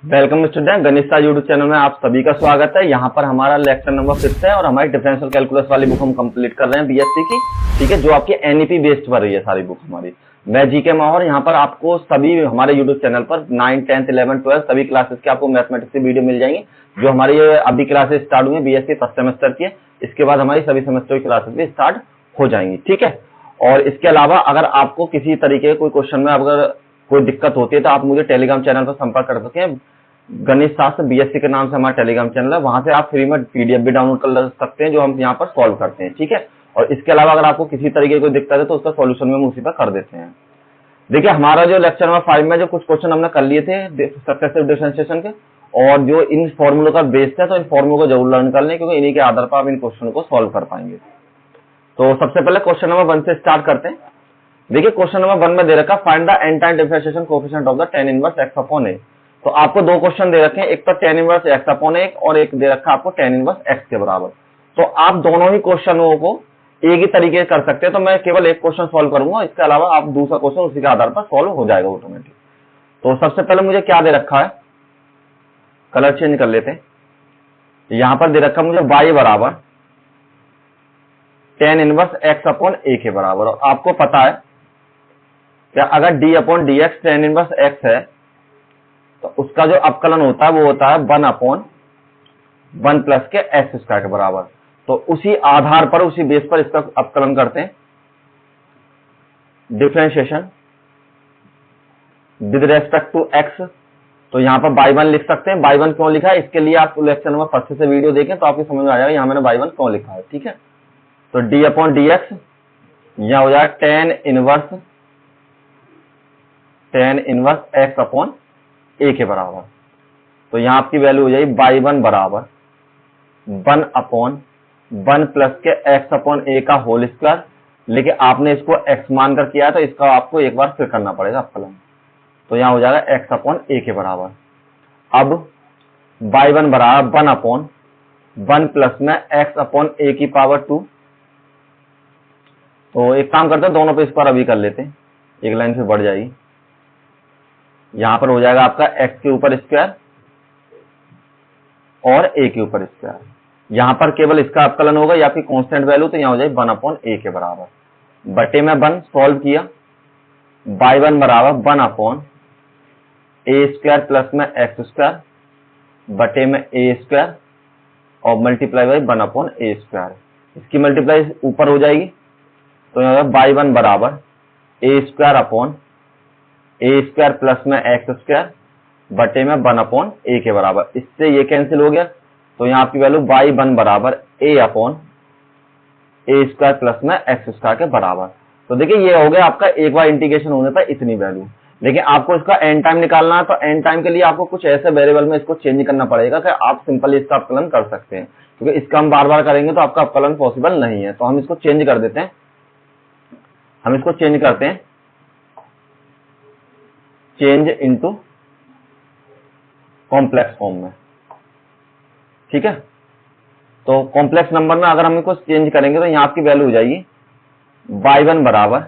Welcome student, गणित साज YouTube channel में आप सभी का स्वागत है। यहाँ पर हमारा लेक्चर नंबर 5 है और हमारी डिफरेंशियल कैलकुलस वाली बुक हम कंप्लीट कर रहे हैं बीएससी की। ठीक है, जो आपकी एनईपी बेस्ड पर रही है सारी बुक हमारी। मैं जीके माहौर, यहाँ पर आपको सभी हमारे यूट्यूब चैनल पर 9, 10, 11, 12 सभी क्लासेस के आपको मैथमेटिक्स की वीडियो मिल जाएंगी। जो हमारी अभी क्लासेस स्टार्ट हुई है बीएससी फर्स्ट सेमेस्टर की है, इसके बाद हमारी सभी सेमेस्टर की क्लासेस भी स्टार्ट हो जाएंगी। ठीक है, और इसके अलावा अगर आपको किसी तरीके कोई क्वेश्चन में अगर कोई दिक्कत होती है तो आप मुझे टेलीग्राम चैनल पर संपर्क कर सकते हैं। गणित शास्त्र बीएससी के नाम से हमारा टेलीग्राम चैनल है, वहां से आप फ्री में पीडीएफ भी डाउनलोड कर सकते हैं जो हम यहाँ पर सॉल्व करते हैं। ठीक है, और इसके अलावा अगर आपको किसी तरीके की कोई दिक्कत है तो उसका सॉल्यूशन में हम उसी पर कर देते हैं। देखिए, हमारा जो लेक्चर नंबर 5 में जो कुछ क्वेश्चन हमने कर लिए थे सक्सेसिव डिफरेंशिएशन के, और जो इन फॉर्मूलों का बेस है तो इन फॉर्मूलों को जरूर लर्न कर लें, क्योंकि इन्हीं के आधार पर आप इन क्वेश्चन को सॉल्व कर पाएंगे। तो सबसे पहले क्वेश्चन नंबर 1 से स्टार्ट करते हैं। देखिए, क्वेश्चन नंबर 1 में दे रखा find the n time differentiation coefficient of the tan inverse x upon a। तो आपको दो क्वेश्चन दे रखे हैं, एक तो tan inverse x upon a और एक दे रखा आपको tan इनवर्स x के बराबर। तो आप दोनों ही क्वेश्चनों को एक ही तरीके से कर सकते हैं। तो मैं केवल एक क्वेश्चन सॉल्व करूंगा, इसके अलावा आप दूसरा क्वेश्चन उसी के आधार पर सॉल्व हो जाएगा ऑटोमेटिक। तो सबसे पहले मुझे क्या दे रखा है, कलर चेंज कर लेते हैं। यहां पर दे रखा मुझे y बराबर tan inverse x upon a के बराबर। और आपको पता है क्या, अगर d upon D x tan inverse x है तो उसका जो अपकलन होता है वो होता है 1 अपॉन 1 प्लस के एक्स स्क्वायर के बराबर। तो उसी आधार पर, उसी बेस पर इसका अपकलन करते हैं, differentiation with respect to x। तो यहां पर बाई 1 लिख सकते हैं। बाई 1 क्यों लिखा है, इसके लिए आप लेक्चर नंबर 5 से वीडियो देखें तो आपको समझ में आ जाएगा यहाँ मैंने बाई 1 क्यों लिखा है। ठीक है, तो d अपॉन डी एक्स यह हो जाएगा tan inverse x upon a के बराबर। तो यहां आपकी वैल्यू हो जाएगी बाई 1 बराबर 1 अपॉन 1 प्लस के x अपॉन a का होल स्क्वायर। लेकिन आपने इसको x मानकर किया है तो इसका आपको एक बार फिर करना पड़ेगा अपकलन। तो यहां हो जाएगा x अपॉन a के बराबर। अब बाई 1 बराबर 1 अपॉन 1 प्लस में x अपॉन a की पावर 2। तो एक काम करते हैं, दोनों पे स्क्वायर अभी कर लेते हैं, एक लाइन फिर बढ़ जाएगी। यहां पर हो जाएगा आपका x के ऊपर स्क्वायर और a के ऊपर स्क्वायर। यहां पर केवल इसका अपकलन होगा या फिर कांस्टेंट वैल्यू, तो यहां हो जाएगी 1 अपॉन a के बराबर। बटे में 1 सॉल्व किया, बाई 1 बराबर 1 अपॉन a स्क्वायर प्लस में x स्क्वायर बटे में a स्क्वायर और multiply by 1 upon a square. इसकी मल्टीप्लाई ऊपर हो जाएगी, तो यहां बाई 1 बराबर a square upon a square plus में x स्क्वायर बटे में 1 अपॉन a के बराबर। इससे ये कैंसिल हो गया, तो यहाँ आपकी वैल्यू बाई 1 बराबर a upon a square plus में x स्क्वायर के बराबर। तो देखिए, ये हो गया आपका एक बार इंटीग्रेशन होने पर इतनी वैल्यू। लेकिन आपको इसका एन टाइम निकालना है, तो एन टाइम के लिए आपको कुछ ऐसे वेरिएबल में इसको चेंज करना पड़ेगा कि आप सिंपली इसका अपकलन कर सकते हैं, क्योंकि इसका हम बार बार करेंगे तो आपका अपकलन पॉसिबल नहीं है। तो हम इसको चेंज कर देते हैं, हम इसको चेंज करते हैं, चेंज इनटू कॉम्प्लेक्स फॉर्म में। ठीक है, तो कॉम्प्लेक्स नंबर में अगर हम इसको चेंज करेंगे तो यहां आपकी वैल्यू हो जाएगी बाई 1 बराबर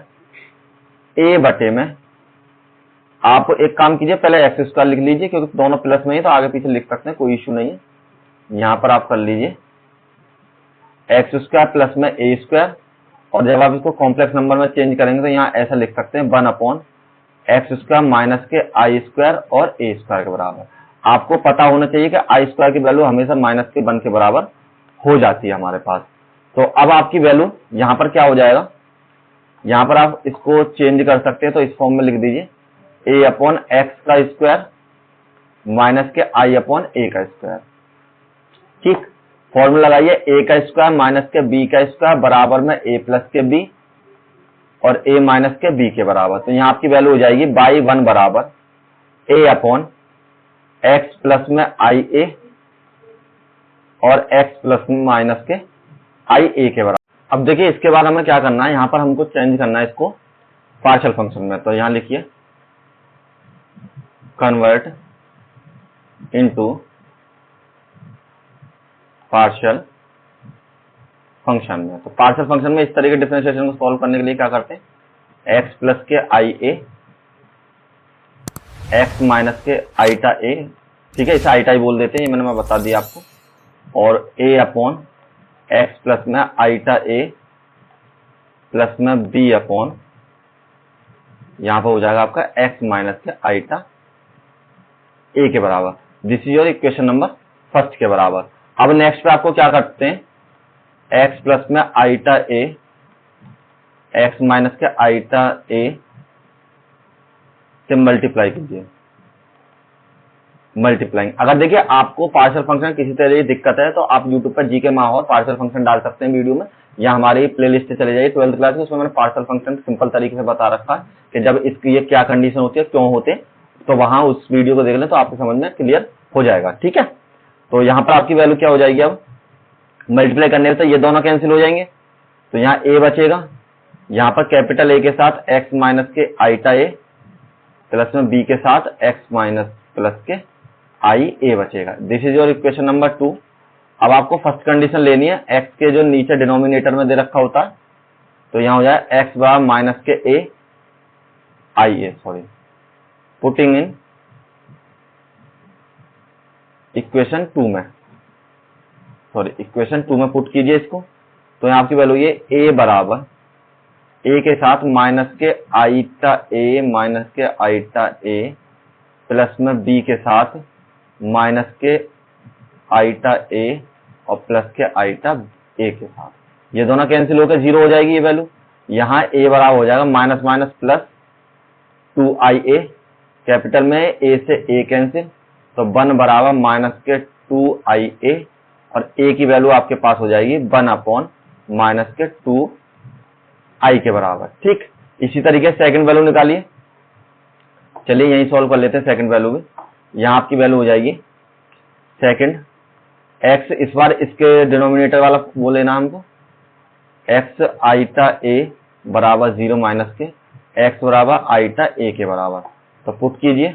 a बटे में, आप एक काम कीजिए, पहले एक्स स्क्वायर लिख लीजिए, क्योंकि दोनों प्लस में ही तो आगे पीछे लिख सकते हैं, कोई इश्यू नहीं है। यहां पर आप कर लीजिए एक्स स्क्वायर प्लस में a स्क्वायर, और जब आप इसको कॉम्प्लेक्स नंबर में चेंज करेंगे तो यहां ऐसा लिख सकते हैं 1 अपॉन एक्स स्क्वायर माइनस के आई स्क्वायर और a स्क्वायर के बराबर। आपको पता होना चाहिए कि आई स्क्वायर की वैल्यू हमेशा माइनस के 1 के बराबर हो जाती है हमारे पास। तो अब आपकी वैल्यू यहां पर क्या हो जाएगा, यहां पर आप इसको चेंज कर सकते हैं, तो इस फॉर्म में लिख दीजिए a अपॉन एक्स का स्क्वायर माइनस के आई अपॉन a का स्क्वायर। ठीक, फॉर्मूला लगाइए, a का स्क्वायर माइनस के b का स्क्वायर बराबर में a प्लस के b और a माइनस के b के बराबर। तो यहां आपकी वैल्यू हो जाएगी बाई 1 बराबर a अपॉन x प्लस में आई a और x प्लस माइनस के आई a के बराबर। अब देखिए, इसके बाद हमें क्या करना है, यहां पर हमको चेंज करना है इसको पार्शियल फंक्शन में। तो यहां लिखिए कन्वर्ट इनटू पार्शियल फंक्शन में। तो पार्शियल फंक्शन में इस तरीके डिफरेंशिएशन को सॉल्व करने के लिए क्या करते हैं, x प्लस के आई ए, x माइनस के आईटा ए ठीक है, इसे आईटा ही बोल देते हैं, ये मैं बता दिया आपको। और a अपॉन एक्स प्लस में आईटा a प्लस में b अपॉन यहां पर हो जाएगा आपका x माइनस के आईटा a के बराबर। This is your equation number first के बराबर। अब नेक्स्ट पे आपको क्या करते हैं, x प्लस में आईटा a x माइनस के आईटा a से मल्टीप्लाई कीजिए, मल्टीप्लाइंग। अगर देखिए आपको पार्शियल फंक्शन किसी तरह की दिक्कत है तो आप यूट्यूब पर जीके माहौल पार्शियल फंक्शन डाल सकते हैं वीडियो में, या हमारी प्लेलिस्ट से चले जाइए 12th क्लास में, उसमें मैंने पार्शियल फंक्शन सिंपल तरीके से बता रखा है कि जब इसकी ये क्या कंडीशन होती है, क्यों होते हैं, तो वहां उस वीडियो को देख लें तो आपको समझ में क्लियर हो जाएगा। ठीक है, तो यहाँ पर आपकी वैल्यू क्या हो जाएगी, अब मल्टीप्लाई करने से ये दोनों कैंसिल हो जाएंगे, तो यहाँ a बचेगा, यहाँ पर कैपिटल A के साथ x माइनस के आईटा a प्लस में b के साथ x माइनस प्लस के आई a बचेगा। This is your equation number 2। अब आपको फर्स्ट कंडीशन लेनी है, x के जो नीचे डिनोमिनेटर में दे रखा होता है, तो यहां हो जाए x बराबर माइनस के a I a, sorry, putting in equation 2 में, सॉरी इक्वेशन 2 में पुट कीजिए इसको, तो यहां आपकी वैल्यू ये a बराबर a के साथ माइनस के आईटा a माइनस के आईटा a प्लस में b के साथ माइनस के आईटा a और प्लस के आईटा a के साथ, ये दोनों कैंसिल होकर 0 हो जाएगी ये वैल्यू। यहाँ a बराबर हो जाएगा minus minus plus 2ia, capital में a से a कैंसिल, तो 1 बराबर माइनस के 2ia और a की वैल्यू आपके पास हो जाएगी 1 अपॉन माइनस के 2i के बराबर। ठीक, इसी तरीके से सेकंड वैल्यू निकालिए। चलिए यही सॉल्व कर लेते हैं सेकंड वैल्यू भी। यहाँ आपकी वैल्यू हो जाएगी सेकंड x, इस बार इसके डिनोमिनेटर वाला वो लेना हमको, x आईटा a बराबर 0 माइनस के x बराबर आईटा a के बराबर, तो पुट कीजिए,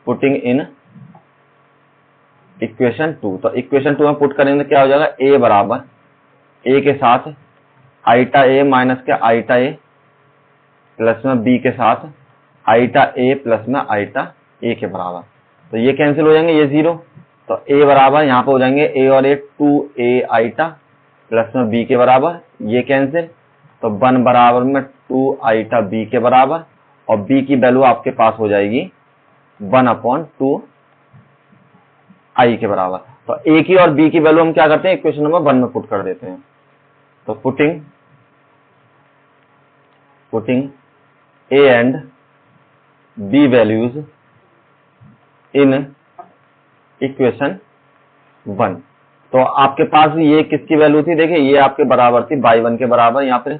पुटिंग इन इक्वेशन 2। तो इक्वेशन 2 में पुट करेंगे क्या हो जाएगा, a बराबर a के साथ आईटा a माइनस के आईटा a प्लस में b के साथ आईटा a प्लस में आईटा a के बराबर, तो ये कैंसिल हो जाएंगे, ये 0, तो a बराबर यहाँ पे हो जाएंगे a और a 2a आईटा प्लस में b के बराबर, ये कैंसिल, तो 1 बराबर में 2 आईटा b के बराबर, और b की वैल्यू आपके पास हो जाएगी 1 अपॉन 2 आई के बराबर। तो a की और b की वैल्यू हम क्या करते हैं, इक्वेशन नंबर 1 में पुट कर देते हैं, तो putting a and b values in equation 1। तो आपके पास ये किसकी वैल्यू थी, देखिए ये आपके बराबर थी y1 के बराबर, यहाँ पे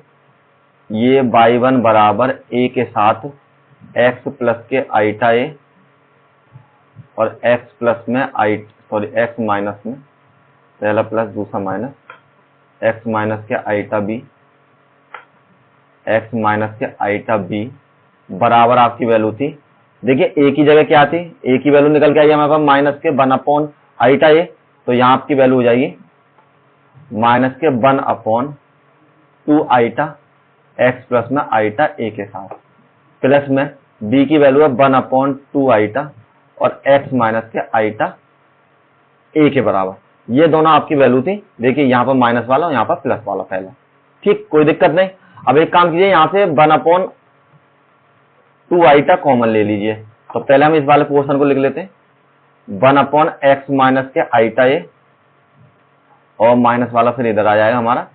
ये y1 बराबर a के साथ x प्लस के आईटा a और x प्लस में x माइनस में पहला प्लस दूसरा माइनस, x माइनस के आईटा b, x माइनस के आईटा b बराबर आपकी वैल्यू थी, देखिए a की जगह क्या थी, a की वैल्यू निकल के आई हमारे पास माइनस के 1 अपॉन आईटा a, तो यहाँ आपकी वैल्यू हो जाएगी माइनस के 1 अपॉन 2 आईटा x प्लस में आईटा a के साथ, प्लस में b की वैल्यू है 1 अपॉन 2 आईटा और x माइनस के आईटा a के बराबर। ये दोनों आपकी वैल्यू थी, देखिए यहाँ पर माइनस वाला और यहाँ पर प्लस वाला पहला। ठीक, कोई दिक्कत नहीं। अब एक काम कीजिए, यहाँ से 1 अपॉन 2 आईटा कॉमन ले लीजिए, तो पहले हम इस वाले पोर्शन को लिख लेते हैं, 1 अपॉन x माइनस के आईटा a और माइनस वाला फिर इधर आ जाएगा हमारा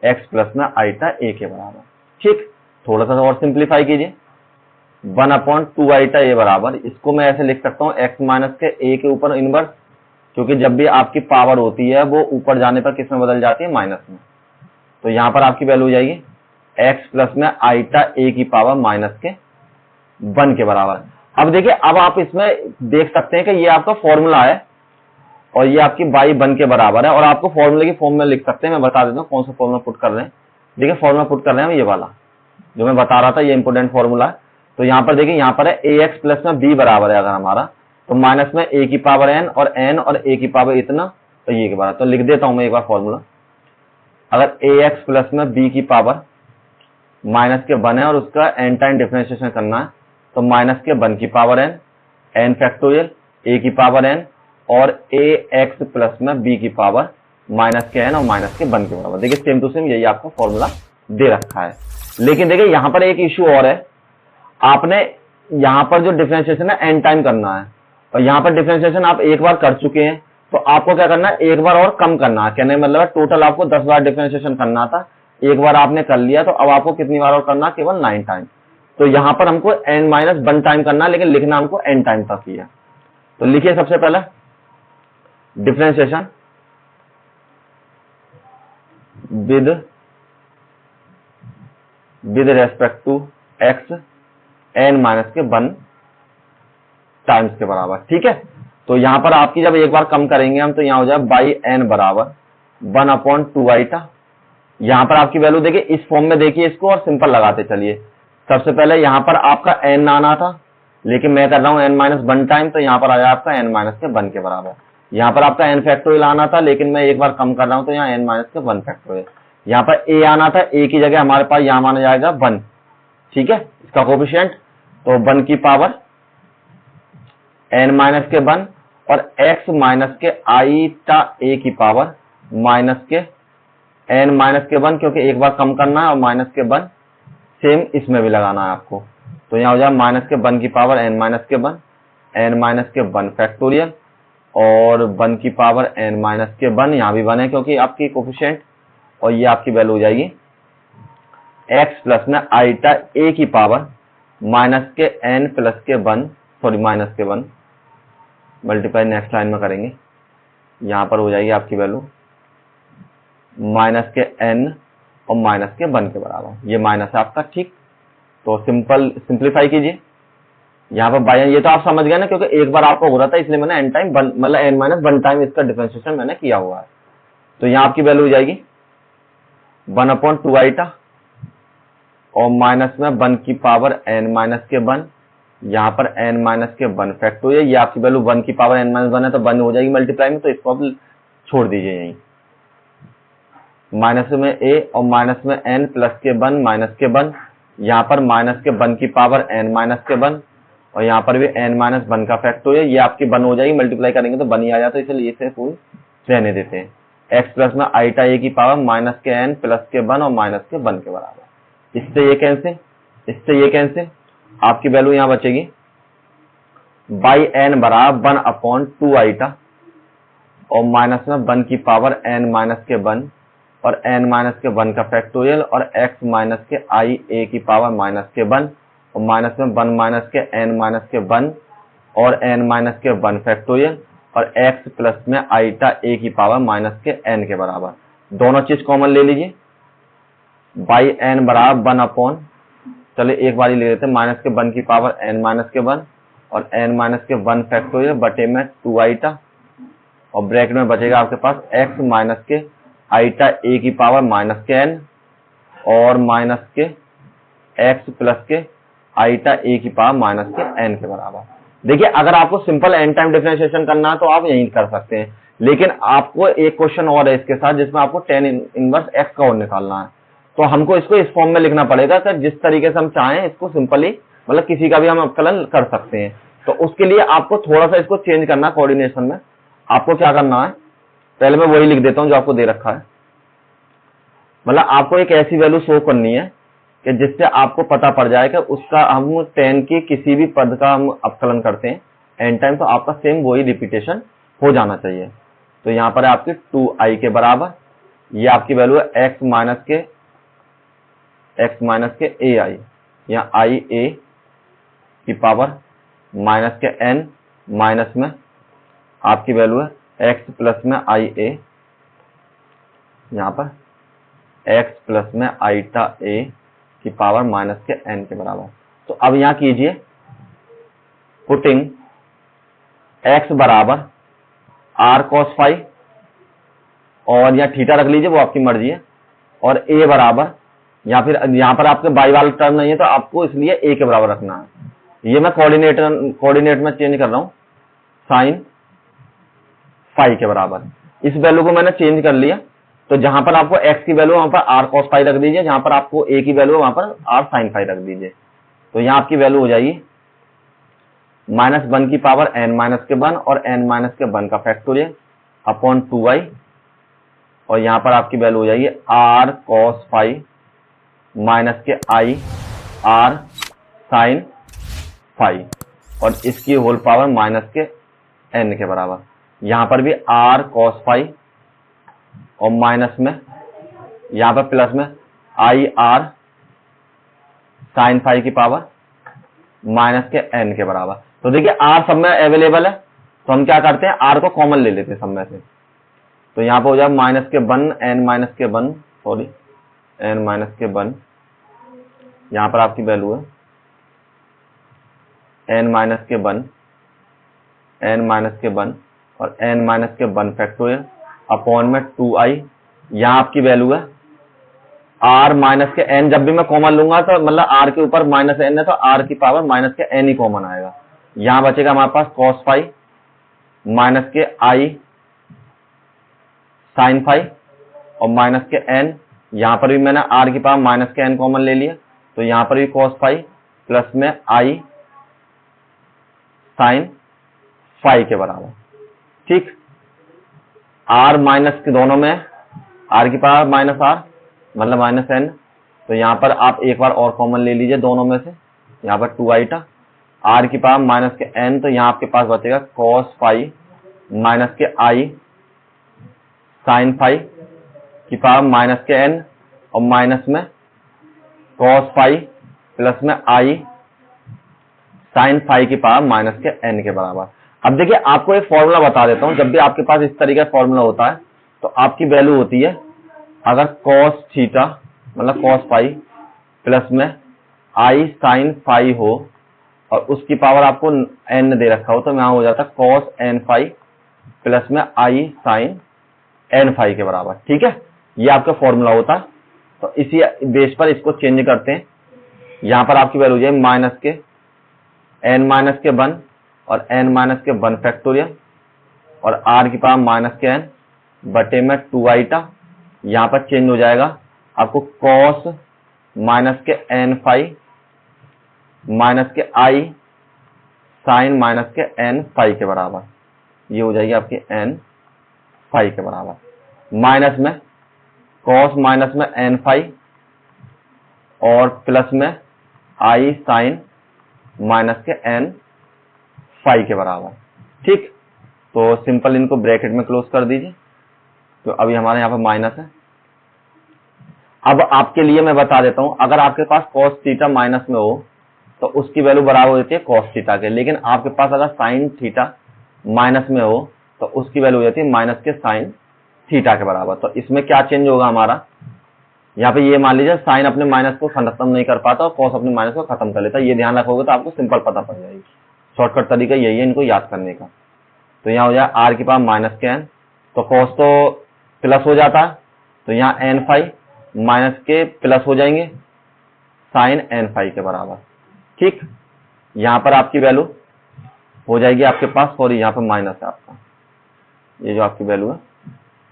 x प्लस में आईटा a के बराबर। ठीक, थोड़ा सा और सिंप्लीफाई कीजिए, 1 अपॉन 2 आईटा a बराबर, इसको मैं ऐसे लिख सकता हूँ x माइनस के a के ऊपर इनवर्स, क्योंकि जब भी आपकी पावर होती है वो ऊपर जाने पर किस में बदल जाती है, माइनस में। तो यहाँ पर आपकी वैल्यू हो जाएगी x प्लस में आईटा a की पावर माइनस के 1 के बराबर। अब देखिए, अब आप इसमें देख सकते हैं कि ये आपका फॉर्मूला है और ये आपकी y 1 के बराबर है, और आपको फॉर्मूले की फॉर्म में लिख सकते हैं। मैं बता देता हूँ कौन सा फॉर्मूला पुट कर रहे हैं। देखिए फॉर्मूला पुट कर रहे हैं ये वाला जो मैं बता रहा था, ये इंपोर्टेंट फॉर्मूला है। तो यहाँ पर देखिए, यहाँ पर है ax प्लस में b बराबर है अगर हमारा, तो माइनस में a की पावर n और a की पावर इतना, तो ये के बराबर। तो लिख देता हूं मैं एक बार फॉर्मूला, अगर ax प्लस में b की पावर माइनस के 1 है और उसका n टाइम डिफरेंशिएशन करना है, तो माइनस के 1 की पावर n फैक्टोरियल ए की पावर एन और ए एक्स प्लस में बी की पावर माइनस के एन और माइनस के वन के बराबर। देखिए सेम टू सेम यही आपका फॉर्मूला दे रखा है। लेकिन देखिए यहां पर एक इश्यू और है, आपने यहां पर जो डिफरेंशिएशन है एन टाइम करना है और यहां पर डिफरेंशिएशन आप एक बार कर चुके हैं, तो आपको क्या करना है, एक बार और कम करना है। कहने का मतलब है टोटल आपको 10 बार डिफरेंशिएशन करना था, एक बार आपने कर लिया, तो अब आपको कितनी बार और करना, केवल 9 टाइम। तो यहां पर हमको n माइनस 1 टाइम करना है, लेकिन लिखना हमको n टाइम तक ही है। तो लिखिए सबसे पहले differentiation with respect to x n minus के 1 टाइम्स के बराबर। ठीक है, तो यहां पर आपकी जब एक बार कम करेंगे हम, तो यहां हो जाए बाई n बराबर 1/2 आइटा। यहां पर आपकी वैल्यू देखिए इस फॉर्म में देखिए इसको और सिंपल लगाते चलिए। सबसे पहले यहां पर आपका n आना था, लेकिन मैं कर रहा हूं n माइनस 1 टाइम, तो यहां पर आया आपका n माइनस के 1 के बराबर। यहां पर आपका n फैक्टोरियल आना था, लेकिन मैं एक बार कम कर रहा हूं, तो यहाँ n माइनस के 1 फैक्टोरियल। यहां पर a आना था, a की जगह हमारे पास यहां माना जाएगा 1। ठीक है, इसका कोफिशिएंट तो 1 की पावर n माइनस के 1 और x माइनस के आईटा a की पावर माइनस के n माइनस के 1, क्योंकि एक बार कम करना है और माइनस के 1 सेम इसमें भी लगाना है आपको। तो यहां हो जाए माइनस के 1 की पावर n माइनस के 1, n माइनस के 1 फैक्टोरियल और 1 की पावर n माइनस के 1, यहां भी 1 है क्योंकि आपकी कोफिशिएंट, और ये आपकी वैल्यू हो जाएगी x प्लस में आईटा a की पावर माइनस के n प्लस के 1, सॉरी माइनस के 1 मल्टीप्लाई नेक्स्ट लाइन में करेंगे, यहां पर हो जाएगी आपकी वैल्यू माइनस के n और माइनस के 1 के बराबर। ये माइनस है आपका। ठीक, तो सिंप्लीफाई कीजिए यहाँ पर बाय, ये तो आप समझ गए ना, क्योंकि एक बार आपको हो रहा था, इसलिए मैंने n टाइम मतलब n माइनस 1 टाइम इसका डिफरेंशिएशन मैंने किया हुआ है। तो यहाँ आपकी वैल्यू हो जाएगी 1/2 आइटा और माइनस में 1 की पावर n माइनस के 1, यहाँ पर n माइनस के 1 फैक्टोरियल। ये आपकी वैल्यू 1 की पावर n माइनस 1 है, तो 1 हो जाएगी मल्टीप्लाई में, तो इसको आप छोड़ दीजिए यहीं। माइनस में a और माइनस में n प्लस के 1 माइनस के 1, यहाँ पर माइनस के 1 की पावर n माइनस के 1 और यहाँ पर भी n माइनस 1 का फैक्टोरियल। ये आपकी 1 हो जाएगी, मल्टीप्लाई करेंगे तो 1 ही आ जाता है, इसलिए इसे कोई रहने देते हैं। x प्लस में आईटा a की पावर माइनस के n प्लस के 1 और माइनस के 1 के बराबर। इससे ये कैंसिल, इससे ये कैंसिल, आपकी वैल्यू यहाँ बचेगी बाई n बराबर 1/2 आइटा और माइनस में 1 की पावर n माइनस के 1 और n माइनस के 1 का फैक्टोरियल और x माइनस के आई a की पावर माइनस के 1 और माइनस में 1 माइनस के n माइनस के 1 और n माइनस के 1 फैक्टोरियल और x प्लस में आईटा a की पावर माइनस के n के बराबर। दोनों चीज कॉमन ले लीजिए, बाई n बराबर 1/, चलिए एक बार ही ले लेते हैं, माइनस के 1 की पावर n माइनस के 1 और n माइनस के 1 फैक्टोरियल बटे में 2 आइटा और ब्रैकेट में बचेगा आपके पास x माइनस के आईटा a की पावर माइनस के n और माइनस के x प्लस के आईटा a की पावर माइनस के n के बराबर। देखिए अगर आपको सिंपल n टाइम डिफरेंशिएशन करना है तो आप यही कर सकते हैं, लेकिन आपको एक क्वेश्चन और है इसके साथ जिसमें आपको tan इनवर्स x का और निकालना है। तो हमको इसको इस फॉर्म में लिखना पड़ेगा कि जिस तरीके से हम चाहें इसको सिंपली मतलब किसी का भी हम अवकलन कर सकते हैं। तो उसके लिए आपको थोड़ा सा इसको चेंज करना है कोऑर्डिनेशन में। आपको क्या करना है, पहले मैं वही लिख देता हूं जो आपको दे रखा है। मतलब आपको एक ऐसी वैल्यू शो करनी है कि जिससे आपको पता पड़ जाए कि उसका हम tan के किसी भी पद का हम अवकलन करते हैं n टाइम, तो आपका सेम वही रिपीटेशन हो जाना चाहिए। तो यहां पर है आपकी 2i के बराबर, ये आपकी वैल्यू है x माइनस के ai, या i a की पावर माइनस के n माइनस में आपकी वैल्यू है x प्लस में i a, यहां पर x प्लस में आईटा a की पावर माइनस के n के बराबर। तो अब यहां कीजिए पुटिंग x बराबर r cos फाई और या थीटा रख लीजिए, वो आपकी मर्जी है, और a बराबर, या फिर यहां पर आपके बाई वाला टर्म नहीं है तो आपको इसलिए a के बराबर रखना है। ये मैं कोऑर्डिनेट में चेंज कर रहा हूं, साइन फाई के बराबर। इस वैल्यू को मैंने चेंज कर लिया, तो जहां पर आपको x की वैल्यू वहां पर r cos फाई रख दीजिए, जहां पर आपको a की वैल्यू वहां पर r sin फाई रख दीजिए। तो यहां आपकी वैल्यू हो जाएगी माइनस 1 की पावर n माइनस के 1 और n माइनस के 1 का फैक्टोरियल अपॉन 2i, और यहां पर आपकी वैल्यू हो जाएगी r cos फाई माइनस के i r साइन फाई, और इसकी होल पावर माइनस के n के बराबर। यहां पर भी r cos फाई और माइनस में यहां पर प्लस में i r साइन फाई की पावर माइनस के n के बराबर। तो देखिए r सब में अवेलेबल है, तो हम क्या करते हैं r को कॉमन ले लेते हैं सब में से। तो यहां पर हो जाए माइनस के 1 n माइनस के 1 सॉरी n माइनस के 1, यहां पर आपकी वैल्यू है n माइनस के 1 n माइनस के 1 और n माइनस के 1 फैक्टोरियल अपॉन में 2i, यहां आपकी वैल्यू है r माइनस के n। जब भी मैं कॉमन लूंगा तो मतलब r के ऊपर माइनस n है तो r की पावर माइनस के n ही कॉमन आएगा। यहां बचेगा हमारे पास cos फाई माइनस के i साइन फाई और माइनस के n, यहां पर भी मैंने r की पावर माइनस के n कॉमन ले लिया, तो यहां पर भी cos फाई प्लस में i साइन फाई के बराबर। ठीक, r माइनस के दोनों में r की पावर माइनस r मतलब माइनस n, तो यहां पर आप एक बार और कॉमन ले लीजिए दोनों में से, यहां पर 2i था r की पावर माइनस के n, तो यहां आपके पास बचेगा cos फाई माइनस के i साइन फाई की पावर माइनस के n और माइनस में cos फाई प्लस में i साइन फाई की पावर माइनस के n के बराबर। अब देखिए आपको एक फॉर्मूला बता देता हूं, जब भी आपके पास इस तरीके का फॉर्मूला होता है तो आपकी वैल्यू होती है, अगर cos थीटा मतलब cos फाई प्लस में i साइन फाई हो और उसकी पावर आपको n दे रखा हो, तो यहां हो जाता है cos n फाई प्लस में i साइन n फाई के बराबर। ठीक है, ये आपका फॉर्मूला होता है। तो इसी बेस पर इसको चेंज करते हैं, यहां पर आपकी वैल्यू हो जाए माइनस के n माइनस के 1 और n माइनस के 1 फैक्टोरियल और r की पावर माइनस के n बटे में 2i टा, यहां पर चेंज हो जाएगा आपको cos माइनस के n फाई माइनस के i साइन माइनस के n फाई के बराबर, ये हो जाएगी आपकी n फाई के बराबर, माइनस में cos माइनस में n फाई और प्लस में i साइन माइनस के n फाई के बराबर। ठीक, तो सिंपल इनको ब्रैकेट में क्लोज कर दीजिए, तो अभी हमारे यहाँ पर माइनस है। अब आपके लिए मैं बता देता हूं, अगर आपके पास cos थीटा माइनस में हो तो उसकी वैल्यू बराबर होती है cos थीटा के, लेकिन आपके पास अगर sin थीटा माइनस में हो तो उसकी वैल्यू हो जाती है माइनस के sin थीटा के बराबर। तो इसमें क्या चेंज होगा हमारा, यहाँ पे ये मान लीजिए साइन अपने माइनस को खत्म नहीं कर पाता और cos अपने माइनस को खत्म कर लेता है, ये ध्यान रखोगे तो आपको सिंपल पता पड़ जाएगी। शॉर्टकट तरीका यही है इनको याद करने का। तो यहाँ हो जाए r की पावर माइनस के n, तो cos तो प्लस हो जाता है, तो यहाँ n फाई माइनस के प्लस हो जाएंगे साइन n फाई के बराबर। ठीक, यहाँ पर आपकी वैल्यू हो जाएगी आपके पास, सॉरी यहाँ पर माइनस है आपका, ये जो आपकी वैल्यू है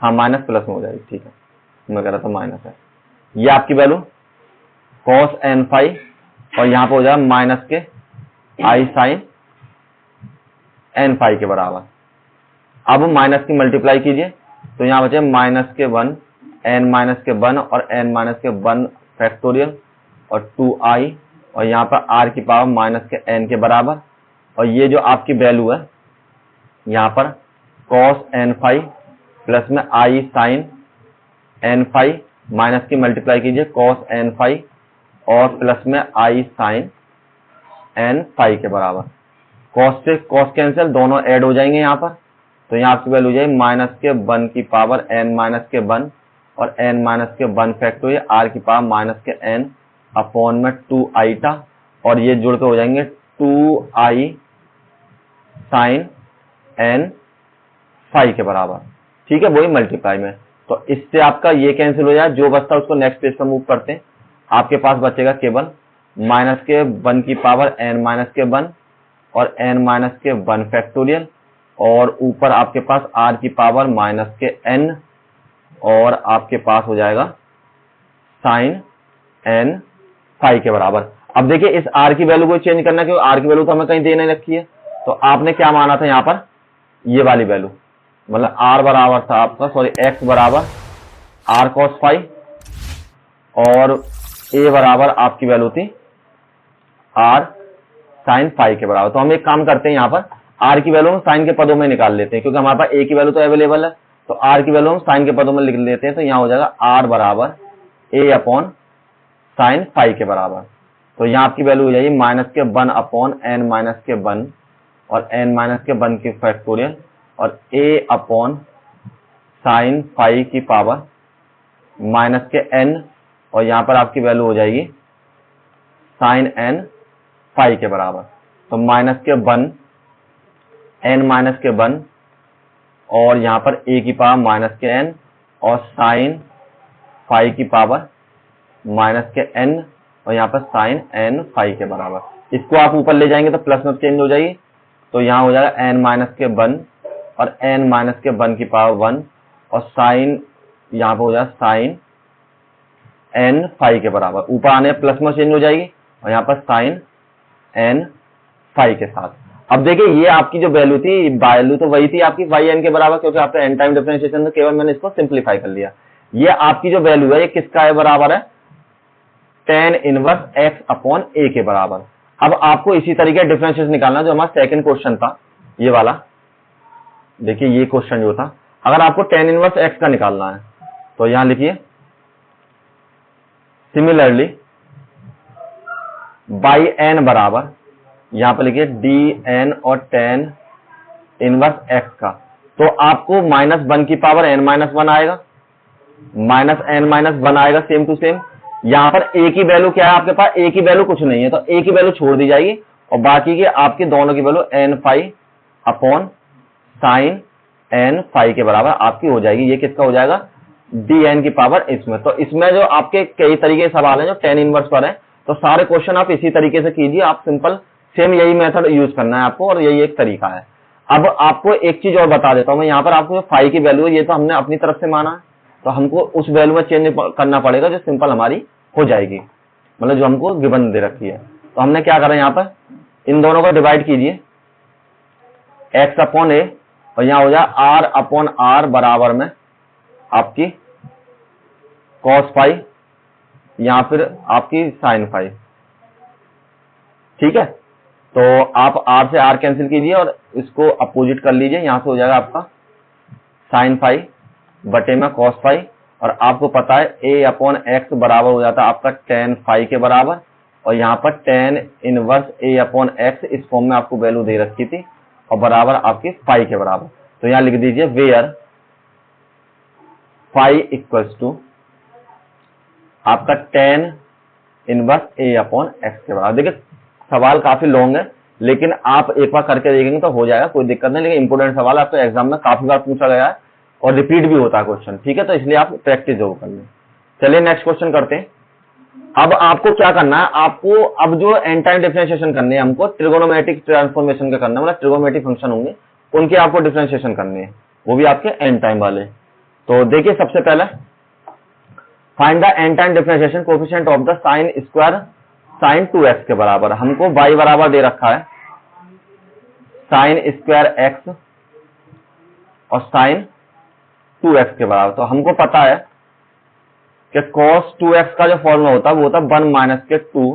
हाँ माइनस प्लस में हो जाएगी। ठीक है, मैं कह रहा था माइनस है, ये आपकी वैल्यू cos n फाई और यहाँ पर हो जाएगा माइनस के i साइन n फाई के बराबर। अब माइनस की मल्टीप्लाई कीजिए, तो यहाँ बचे माइनस के 1 n माइनस के 1 और n माइनस के 1 फैक्टोरियल और 2i और यहाँ पर r की पावर माइनस के n के बराबर, और ये जो आपकी वैल्यू है यहाँ पर cos n फाई प्लस में i sine n phi minus की मल्टीप्लाई कीजिए cos n फाई और प्लस में i साइन n फाई के बराबर। cos से cos कैंसिल, दोनों ऐड हो जाएंगे यहाँ पर, तो यहाँ आपकी वैल्यू हो जाएगी माइनस के 1 की पावर n माइनस के 1 और n माइनस के 1 फैक्टोरियल r की पावर माइनस के n अपॉन में 2i टा, और ये जुड़ के हो जाएंगे 2i साइन n फाई के बराबर। ठीक है, वही मल्टीप्लाई में, तो इससे आपका ये कैंसिल हो जाए, जो बचता है उसको नेक्स्ट पेज पर मूव करते हैं। आपके पास बचेगा केवल माइनस के 1 की पावर n माइनस के 1 और n माइनस के 1 फैक्टोरियल और ऊपर आपके पास r की पावर माइनस के n और आपके पास हो जाएगा साइन n फाई के बराबर। अब देखिए इस r की वैल्यू को चेंज करना, क्योंकि r की वैल्यू तो हमें कहीं दे नहीं रखी है, तो आपने क्या माना था यहाँ पर, ये वाली वैल्यू, मतलब r बराबर था आपका, सॉरी x बराबर r cos फाई और a बराबर आपकी वैल्यू थी r sin फाई के बराबर। तो हम एक काम करते हैं, यहाँ पर r की वैल्यू हम साइन के पदों में निकाल लेते हैं, क्योंकि हमारे पास a की वैल्यू तो अवेलेबल है, तो r की वैल्यू हम साइन के पदों में लिख लेते हैं। तो यहाँ हो जाएगा r बराबर a अपॉन साइन फाई के बराबर। तो यहाँ आपकी वैल्यू हो जाएगी -1 अपॉन n -1 और n -1 की फैक्टोरियल और a अपॉन साइन फाई की पावर -n, और यहाँ पर आपकी वैल्यू हो जाएगी साइन n फाई के बराबर। तो -1 n-1 और यहाँ पर a की पावर -n और साइन फाई की पावर -n और यहाँ पर साइन n फाई के बराबर। इसको आप ऊपर ले जाएंगे तो प्लस में चेंज हो जाएगी, तो यहाँ हो जाएगा n-1 और n-1 की पावर 1 और साइन यहाँ पर हो जाएगा साइन n फाई के बराबर। ऊपर आने प्लस में चेंज हो जाएगी और यहाँ पर साइन n फाई के साथ। अब देखिए ये आपकी जो वैल्यू थी, वैल्यू तो वही थी आपकी y n के बराबर, क्योंकि आपका n टाइम डिफरेंशिएशन तो केवल मैंने इसको सिंप्लीफाई कर लिया। ये आपकी जो वैल्यू है ये किसका है, बराबर है tan inverse x upon a के बराबर। अब आपको इसी तरीके डिफरेंशिएशन निकालना जो हमारा सेकंड क्वेश्चन था, ये वाला। देखिए ये क्वेश्चन जो था, अगर आपको tan इनवर्स x का निकालना है तो यहां लिखिए सिमिलरली बाई n बराबर, यहां पर लिखिए dn और tan इनवर्स x का। तो आपको -1 की पावर n-1 आएगा, -n-1 आएगा सेम टू सेम। यहां पर a की वैल्यू क्या है आपके पास, a की वैल्यू कुछ नहीं है, तो a की वैल्यू छोड़ दी जाएगी और बाकी के आपके दोनों की value n phi upon sine n phi के बराबर आपकी हो जाएगी। ये किसका हो जाएगा, dn की पावर इसमें। तो इसमें जो आपके कई तरीके के सवाल हैं जो tan इनवर्स पर है, तो सारे क्वेश्चन आप इसी तरीके से कीजिए। आप सिंपल सेम यही मेथड यूज करना है आपको, और यही एक तरीका है। अब आपको एक चीज और बता देता हूं मैं, यहाँ पर आपको जो फाई की वैल्यू है ये तो हमने अपनी तरफ से माना है, तो हमको उस वैल्यू में चेंज करना पड़ेगा जो सिंपल हमारी हो जाएगी, मतलब जो हमको गिवन दे रखी है। तो हमने क्या करा, यहाँ पर इन दोनों को डिवाइड कीजिए, x अपॉन a और यहाँ हो जाए r अपॉन r बराबर में आपकी cos फाई या फिर आपकी साइन फाई। ठीक है, तो आप r से r कैंसिल कीजिए और इसको अपोजिट कर लीजिए, यहां से हो जाएगा आपका साइन फाई बटे में cos फाई, और आपको पता है a अपॉन x बराबर हो जाता है आपका tan फाई के बराबर, और यहाँ पर tan inverse a upon x इस फॉर्म में आपको वैल्यू दे रखी थी और बराबर आपकी फाई के बराबर। तो यहाँ लिख दीजिए वेयर फाई इक्वल्स टू आपका tan inverse a upon x के बराबर। देखिए सवाल काफी लॉन्ग है, लेकिन आप एक बार करके देखेंगे तो हो जाएगा, कोई दिक्कत नहीं। लेकिन इंपोर्टेंट सवाल आपको एग्जाम में काफी बार पूछा गया है और रिपीट भी होता है क्वेश्चन, ठीक है, तो इसलिए आप प्रैक्टिस जरूर कर लें। चलिए नेक्स्ट क्वेश्चन करते हैं। अब आपको क्या करना है, आपको अब जो एन टाइम डिफरेंशिएशन करने हैं, हमको ट्रिगोनोमेट्रिक ट्रांसफॉर्मेशन का करना है, मतलब ट्रिगोनोमेट्रिक फंक्शन होंगे उनके आपको डिफरेंशिएशन करने हैं, वो भी आपके एन टाइम वाले। तो देखिए सबसे पहले find the n time differentiation coefficient of the sine square sine 2x के बराबर। हमको y बराबर दे रखा है साइन स्क्वायर x और साइन 2x के बराबर। तो हमको पता है कि cos 2x का जो फॉर्मूला होता है वो होता है 1 माइनस के 2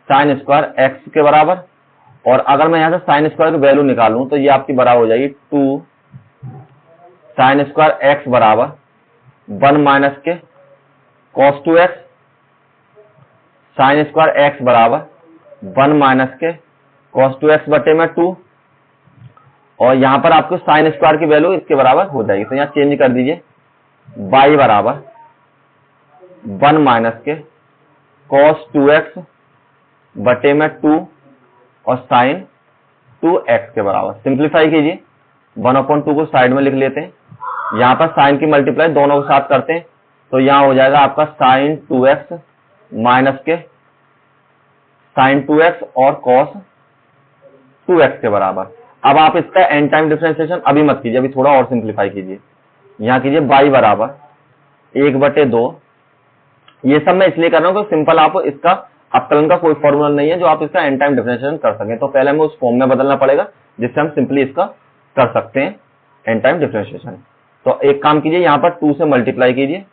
साइन स्क्वायर x के बराबर, और अगर मैं यहां से साइन स्क्वायर की वैल्यू निकालूं तो ये आपकी बराबर हो जाएगी 2 साइन स्क्वायर x बराबर 1 माइनस के cos 2x sign square x बराबर 1 माइनस के cos 2x बटे में 2, और यहां पर आपको साइन स्क्वायर की वैल्यू इसके बराबर हो जाएगी। तो यहां चेंज कर दीजिए y बराबर 1 माइनस के cos 2x बटे में 2 और साइन 2x के बराबर। सिंप्लीफाई कीजिए, 1/2 को साइड में लिख लेते हैं, यहां पर साइन की मल्टीप्लाई दोनों के साथ करते हैं, तो यहां हो जाएगा आपका साइन 2x माइनस के साइन 2x और cos 2x के बराबर। अब आप इसका एन टाइम डिफरेंशिएशन अभी मत कीजिए, अभी थोड़ा और सिंप्लीफाई कीजिए। यहां कीजिए y बराबर 1/2, ये सब मैं इसलिए कर रहा हूं कि सिंपल आप इसका अवकलन का कोई फॉर्मूला नहीं है जो आप इसका एन टाइम डिफरेंशिएशन कर सकें। तो पहले हमें उस फॉर्म में बदलना पड़ेगा जिससे हम सिंपली इसका कर सकते हैं एन टाइम डिफरेंशिएशन। तो एक काम कीजिए, यहां पर 2 से मल्टीप्लाई कीजिए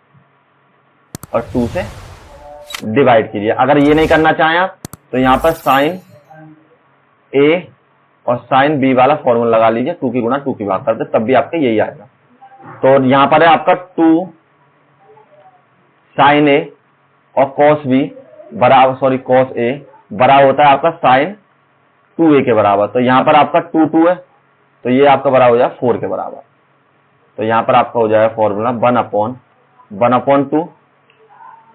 और 2 से डिवाइड कीजिए। अगर ये नहीं करना चाहें आप तो यहां पर साइन ए और साइन बी वाला फॉर्मूला लगा लीजिए, 2 की गुणा 2 की भाग करते, तब भी आपका यही आएगा। तो यहां पर है आपका 2 साइन ए और कॉस बी बराबर, सॉरी कॉस ए बराबर होता है आपका साइन 2a के बराबर। तो यहां पर आपका 2 है तो ये आपका बराबर हो जाएगा 4 के बराबर। तो यहां पर आपका हो जाएगा फॉर्मूला 1/2।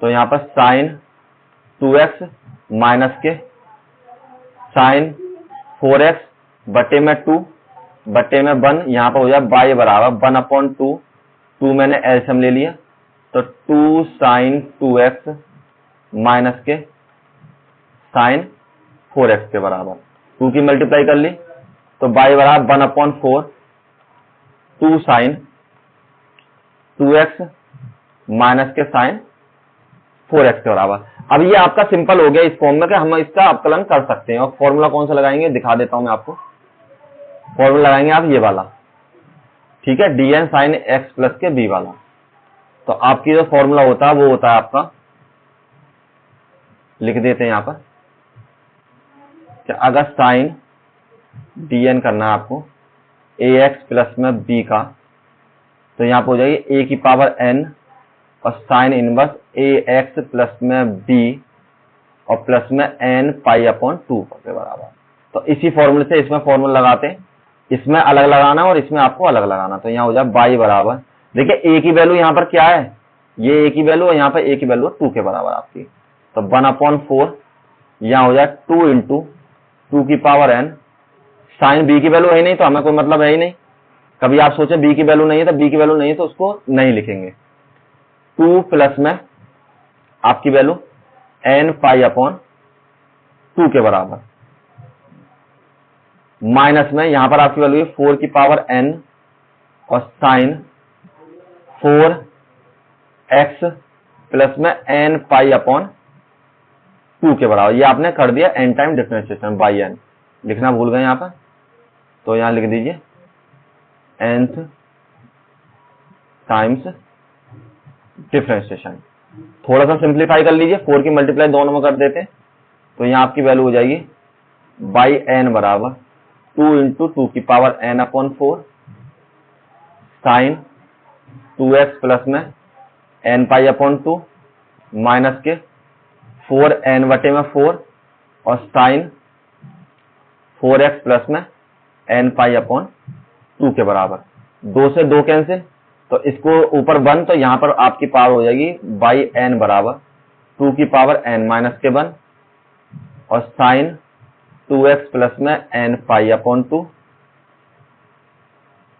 तो यहां पर साइन 2x माइनस के साइन 4x बटे में 2 बटे में 1, यहां पर हो जाए y बराबर 1/2। 2 मैंने एलसीएम ले लिया तो 2 साइन 2x माइनस के साइन 4x के बराबर। 2 की मल्टीप्लाई कर ली तो y बराबर 1/4 2 साइन 2x माइनस के साइन 4x के बराबर। अब ये आपका सिंपल हो गया इस फॉर्म में कि हम इसका अवकलन कर सकते हैं। और फॉर्मूला कौन सा लगाएंगे दिखा देता हूं मैं आपको। फॉर्मूला लगाएंगे आप ये वाला, ठीक है, dn साइन x प्लस के b वाला। तो आपकी जो फॉर्मूला होता है वो होता है आपका, लिख देते हैं यहां पर कि अगर साइन dn करना है आपको ax प्लस में b का, तो यहां पर हो जाएगी a की पावर n और साइन इनवर्स ax प्लस में b और प्लस में n पाई/2 के बराबर। तो इसी फॉर्मूले से इसमें फॉर्मूला लगाते हैं, इसमें अलग लगाना और इसमें आपको अलग लगाना। तो यहाँ हो जाए y बराबर, देखिए a की वैल्यू यहाँ पर क्या है, ये a की वैल्यू और यहाँ पर a की वैल्यू 2 के बराबर आपकी। तो 1/4 यहाँ हो जाए 2 इंटू 2 की पावर n। साइन b की वैल्यू है ही नहीं तो हमें कोई मतलब है ही नहीं। कभी आप सोचें b की वैल्यू नहीं है तो b की वैल्यू नहीं है तो उसको नहीं लिखेंगे। 2 प्लस में आपकी वैल्यू n पाई/2 के बराबर, माइनस में यहां पर आपकी वैल्यू 4 की पावर n और साइन 4x प्लस में n पाई/2 के बराबर। ये आपने कर दिया n time differentiation by n। लिखना भूल गए यहां पर, तो यहां लिख दीजिए nth टाइम्स डिफरेंशिएशन। थोड़ा सा सिंप्लीफाई कर लीजिए, 4 की मल्टीप्लाई दोनों में कर देते हैं तो यहां आपकी वैल्यू हो जाएगी बाई n बराबर 2 इंटू 2 की power n/4 sine 2x plus में n पाई/2 माइनस के 4n बटे में 4 और साइन 4x प्लस में n पाई/2 के बराबर। 2 से 2 कैंसिल तो इसको ऊपर 1, तो यहां पर आपकी पावर हो जाएगी बाई n बराबर 2 की पावर n माइनस के 1 और साइन 2x प्लस में n पाई/2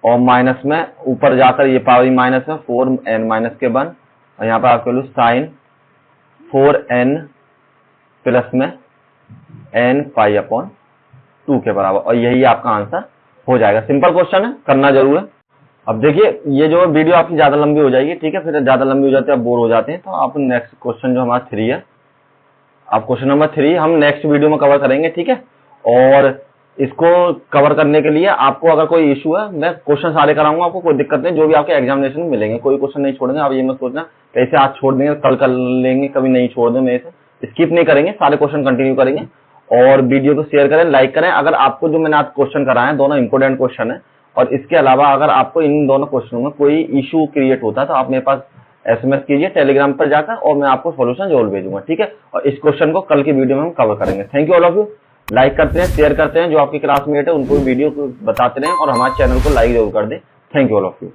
और माइनस में ऊपर जाकर ये पावर माइनस में 4n माइनस के 1 और यहाँ पर आपके वैल्यू साइन 4n प्लस में n पाई/2 के बराबर। और यही आपका आंसर हो जाएगा। सिंपल क्वेश्चन है, करना जरूर है। अब देखिए ये जो वीडियो आपकी ज्यादा लंबी हो जाएगी, ठीक है, फिर ज्यादा लंबी हो जाती है, आप बोर हो जाते हैं, तो आप नेक्स्ट क्वेश्चन जो हमारा 3 है, आप क्वेश्चन नंबर 3 हम नेक्स्ट वीडियो में कवर करेंगे, ठीक है। और इसको कवर करने के लिए आपको अगर कोई इशू है, मैं क्वेश्चन सारे कराऊंगा, आपको कोई दिक्कत नहीं, जो भी आपके एग्जामिनेशन में मिलेंगे कोई क्वेश्चन नहीं छोड़ेंगे। आप ये मत सोचना कैसे आज छोड़ देंगे कल कर लेंगे, कभी नहीं छोड़ दें, मेरे से स्किप नहीं करेंगे, सारे क्वेश्चन कंटिन्यू करेंगे। और वीडियो को शेयर करें, लाइक करें। अगर आपको जो मैंने आज क्वेश्चन कराए हैं दोनों इंपोर्टेंट क्वेश्चन है, और इसके अलावा अगर आपको इन दोनों क्वेश्चनों में कोई इशू क्रिएट होता है तो आप मेरे पास SMS कीजिए टेलीग्राम पर जाकर, और मैं आपको सॉल्यूशन जरूर भेजूंगा, ठीक है। और इस क्वेश्चन को कल की वीडियो में हम कवर करेंगे। Thank you all of you. Like करते हैं, शेयर करते हैं, जो आपके क्लासमेट है उनको वीडियो को बताते रहें, और हमारे चैनल को लाइक जरूर कर दें। Thank you all of you.